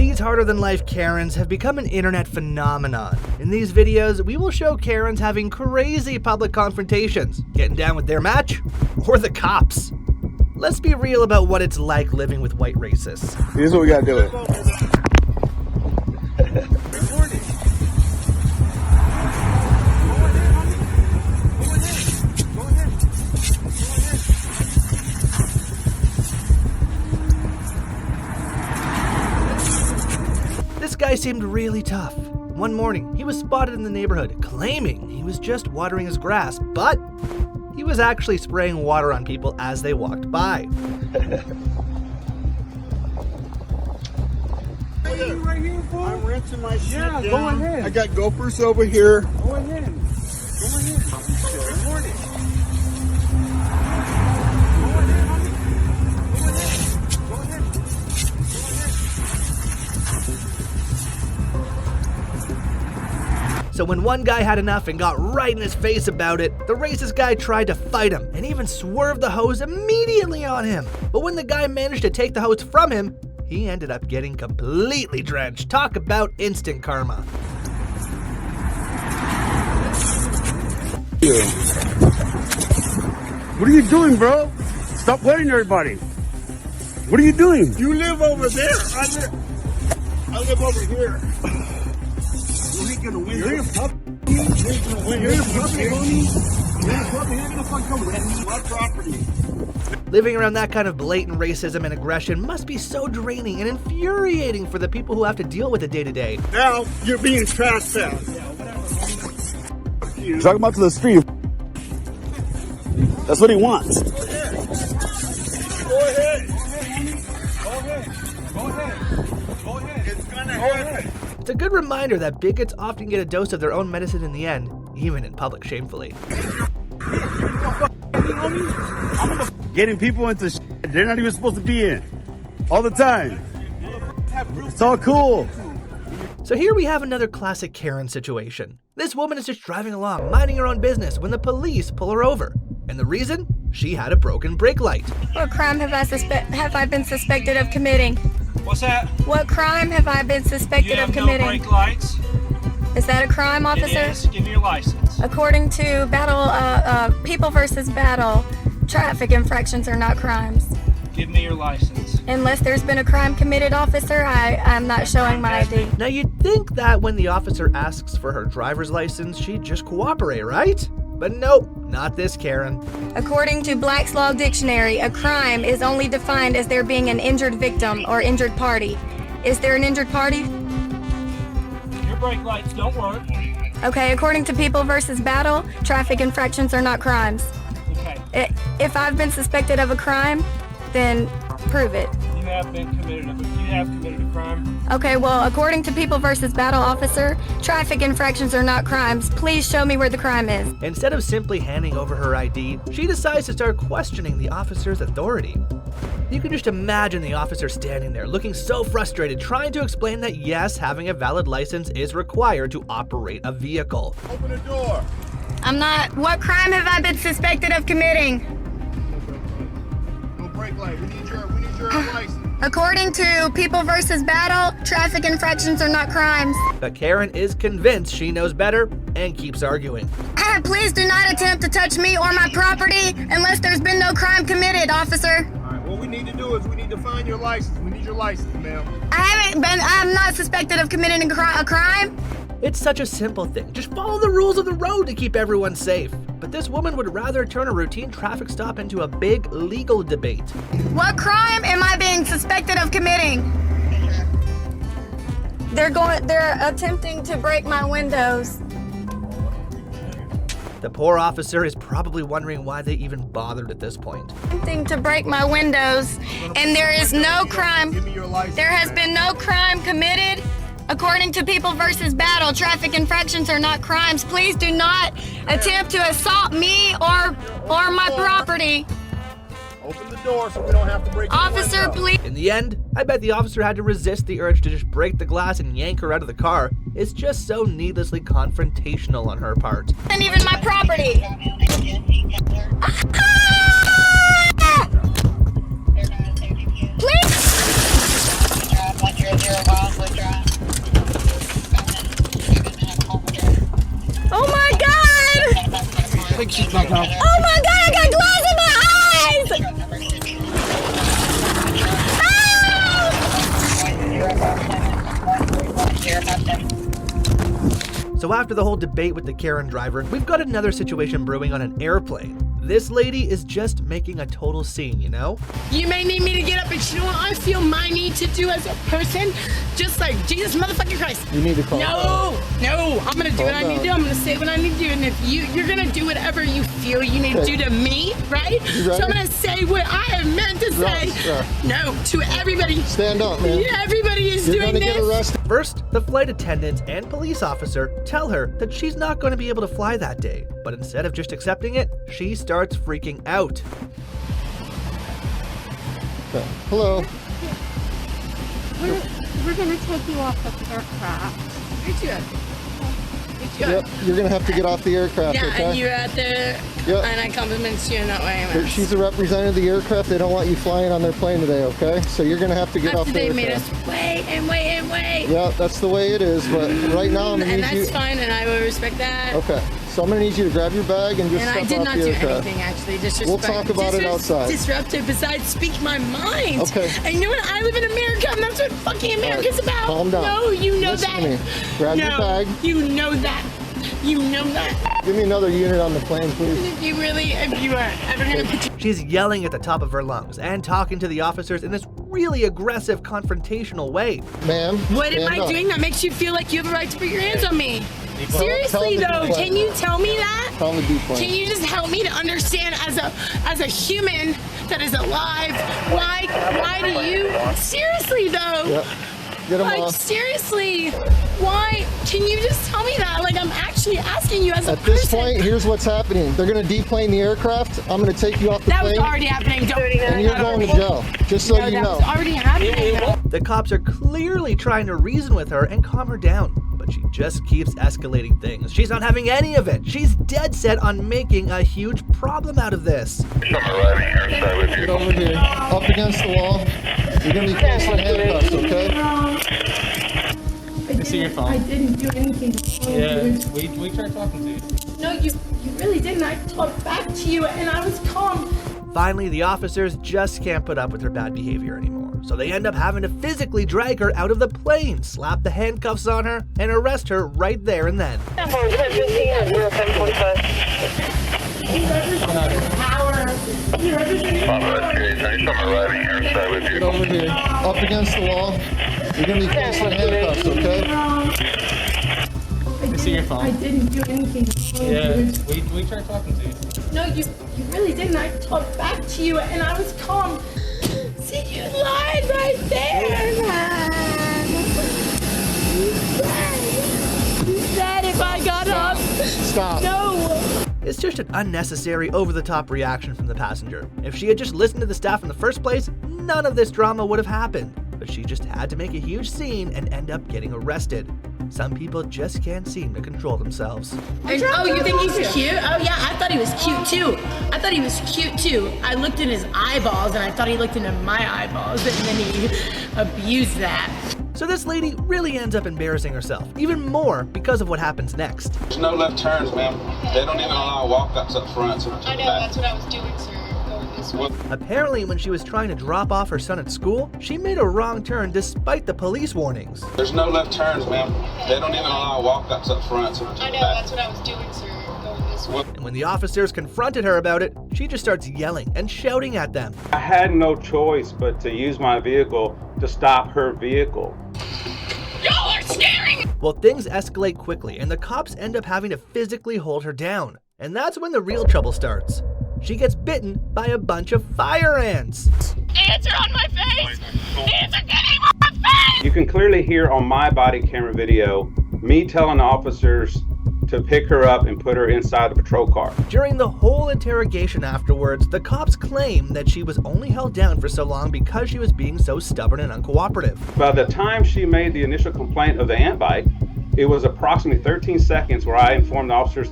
These harder-than-life Karens have become an internet phenomenon. In these videos, we will show Karens having crazy public confrontations, getting down with their match, or the cops. Let's be real about what it's like living with white racists. Here's what we gotta do it. This guy seemed really tough. One morning, he was spotted in the neighborhood claiming he was just watering his grass, but he was actually spraying water on people as they walked by. Right here, fool. I'm rinsing my shit down. Go ahead. I got gophers over here. Go ahead. Go ahead. Good morning. So when one guy had enough and got right in his face about it, the racist guy tried to fight him and even swerved the hose immediately on him. But when the guy managed to take the hose from him, he ended up getting completely drenched. Talk about instant karma. What are you doing, bro? Stop playing everybody. What are you doing? You live over there. I live over here. You ain't gonna win. You're a pup. You ain't gonna win. You're a puppy, homie. You're a puppy. You're gonna fucking win my property. Living around that kind of blatant racism and aggression must be so draining and infuriating for the people who have to deal with it day to day. Now you're being trespassed. Talk about to the street. That's what he wants. Go ahead. Go ahead. Go ahead. Go ahead. It's gonna happen. It's a good reminder that bigots often get a dose of their own medicine in the end, even in public shamefully. Getting people into shit they're not even supposed to be in. All the time. It's all cool. So here we have another classic Karen situation. This woman is just driving along, minding her own business, when the police pull her over. And the reason? She had a broken brake light. What crime have I been suspected of committing? What's that? What crime have I been suspected You of have no committing? brake lights. Is that a crime, officer? It is. Give me your license. According to People versus Battle, traffic infractions are not crimes. Give me your license. Unless there's been a crime committed, officer, I'm not showing my ID. Now you'd think that when the officer asks for her driver's license, she'd just cooperate, right? But nope, not this Karen. According to Black's Law Dictionary, a crime is only defined as there being an injured victim or injured party. Is there an injured party? Your brake lights don't work. Okay, according to People versus Battle, traffic infractions are not crimes. Okay. If I've been suspected of a crime, then prove it. You have committed a crime. Okay, well, according to People versus Battle, officer, traffic infractions are not crimes. Please show me where the crime is. Instead of simply handing over her ID, she decides to start questioning the officer's authority. You can just imagine the officer standing there looking so frustrated, trying to explain that yes, having a valid license is required to operate a vehicle. Open the door. I'm not. What crime have I been suspected of committing? No brake light. We need your license. According to People versus Battle, traffic infractions are not crimes. But Karen is convinced she knows better and keeps arguing. Please do not attempt to touch me or my property unless there's been no crime committed, officer. All right. What we need to do is we need to find your license. We need your license, ma'am. I'm not suspected of committing a crime. It's such a simple thing. Just follow the rules of the road to keep everyone safe. But this woman would rather turn a routine traffic stop into a big legal debate. What crime am I being suspected of committing? They're attempting to break my windows. The poor officer is probably wondering why they even bothered at this point. Attempting to break my windows, and there is no crime. Give me your license. There has been no crime committed. According to People versus Battle, traffic infractions are not crimes. Please do not attempt to assault me or my property. Open the door so we don't have to break the Officer, window. please. In the end, I bet the officer had to resist the urge to just break the glass and yank her out of the car. It's just so needlessly confrontational on her part. And even my property. Please. She's not coming. Oh my god, I got glass in my eyes! So after the whole debate with the Karen driver, we've got another situation brewing on an airplane. This lady is just making a total scene, you know? You may need me to get up, but you know what I feel my need to do as a person? Just like Jesus motherfucking Christ. You need to calm No, I'm gonna do what I need to do. I'm gonna say what I need to do. And if you're gonna do whatever you feel you need to do to me, right? So I'm gonna say what I have meant to say. No, to everybody. Stand up, man. Everybody is You're doing gonna get this. arrested. First, the flight attendants and police officer tell her that she's not going to be able to fly that day, but instead of just accepting it, she starts freaking out. Okay. Hello. We're going to take you off the aircraft. Where'd you at? Yep. You're gonna have to get off the aircraft. Yeah, okay? and you're out there, Yep. and I compliment you in that way. She's a representative of the aircraft. They don't want you flying on their plane today, okay? So you're gonna have to get off the They aircraft. made us wait and wait and wait. Yeah, that's the way it is. But right now, I'm gonna And need you. that's fine, and I will respect that. Okay. So I'm gonna need you to grab your bag and just And step I did off not the do aircraft. anything actually. We'll talk about it outside. Disruptive. Besides, speak my mind. Okay. And you know what? I live in America, and that's what fucking America's about. Calm down. No, you know Listen that. to me. Grab no, your bag. You know that. You know that. Give me another unit on the plane, please. If you are ever gonna put your She's yelling at the top of her lungs and talking to the officers in this really aggressive, confrontational way. Ma'am. What am stand I up. doing that makes you feel like you have a right to put your hands on me? Tell Seriously them to though, do can you tell me that? Tell them to do Can you just help me to understand as a human that is alive, why do you seriously though? Yep. Get them Like off. seriously, why? Can you just tell me that? Like I'm actually asking you as a At person. this point, here's what's happening. They're gonna deplane the aircraft. I'm gonna take you off the that was plane. already happening. And you're going to jail. Just so you that know. was already happening. The cops are clearly trying to reason with her and calm her down, but she just keeps escalating things. She's not having any of it. She's dead set on making a huge problem out of this. Get over here. Up against the wall. You're gonna be placed in handcuffs, okay? I see your phone. I didn't do anything. Yeah, we tried talking to you. No, you really didn't. I talked back to you and I was calm. Finally, the officers just can't put up with her bad behavior anymore, so they end up having to physically drag her out of the plane, slap the handcuffs on her, and arrest her right there and then. Get over here. Up against the wall. You're gonna be placed in handcuffs, okay? I see your phone. I didn't do anything. Yeah, we tried talking to you. No, you really didn't. I talked back to you and I was calm. See, you lied right there, man. You said if I got up. Stop. No. It's just an unnecessary, over-the-top reaction from the passenger. If she had just listened to the staff in the first place, none of this drama would have happened. But she just had to make a huge scene and end up getting arrested. Some people just can't seem to control themselves. And, oh, you think he's cute? Oh yeah, I thought he was cute too. I looked in his eyeballs and I thought he looked into my eyeballs and then he abused that. So this lady really ends up embarrassing herself, even more because of what happens next. There's no left turns, ma'am. They don't even allow walk-ups up front. So I know, that's what I was doing, sir. Going this way. Apparently, when she was trying to drop off her son at school, she made a wrong turn despite the police warnings. There's no left turns, ma'am. They don't even allow walk-ups up front. So I know, that's what I was doing, sir. Going this way. And when the officers confronted her about it, she just starts yelling and shouting at them. I had no choice but to use my vehicle to stop her vehicle. Y'all are scaring me! Well, things escalate quickly, and the cops end up having to physically hold her down. And that's when the real trouble starts. She gets bitten by a bunch of fire ants. Ants are on my face! Ants are getting on my face! You can clearly hear on my body camera video me telling officers to pick her up and put her inside the patrol car. During the whole interrogation afterwards, the cops claim that she was only held down for so long because she was being so stubborn and uncooperative. By the time she made the initial complaint of the ant bite, it was approximately 13 seconds where I informed the officers,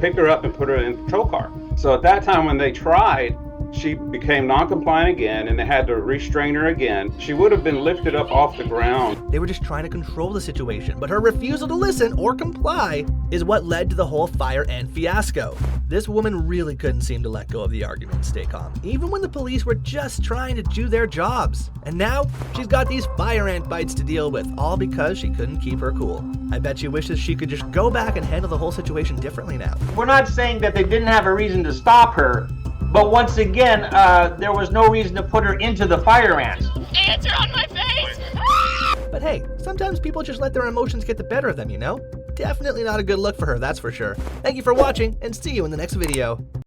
pick her up and put her in the patrol car. So at that time when they tried she became non-compliant again and they had to restrain her again. She would have been lifted up off the ground. They were just trying to control the situation, but her refusal to listen or comply is what led to the whole fire ant fiasco. This woman really couldn't seem to let go of the argument and stay calm, even when the police were just trying to do their jobs. And now, she's got these fire ant bites to deal with, all because she couldn't keep her cool. I bet she wishes she could just go back and handle the whole situation differently now. We're not saying that they didn't have a reason to stop her, but once again, there was no reason to put her into the fire ants. Ants are on my face! But hey, sometimes people just let their emotions get the better of them, you know? Definitely not a good look for her, that's for sure. Thank you for watching, and see you in the next video.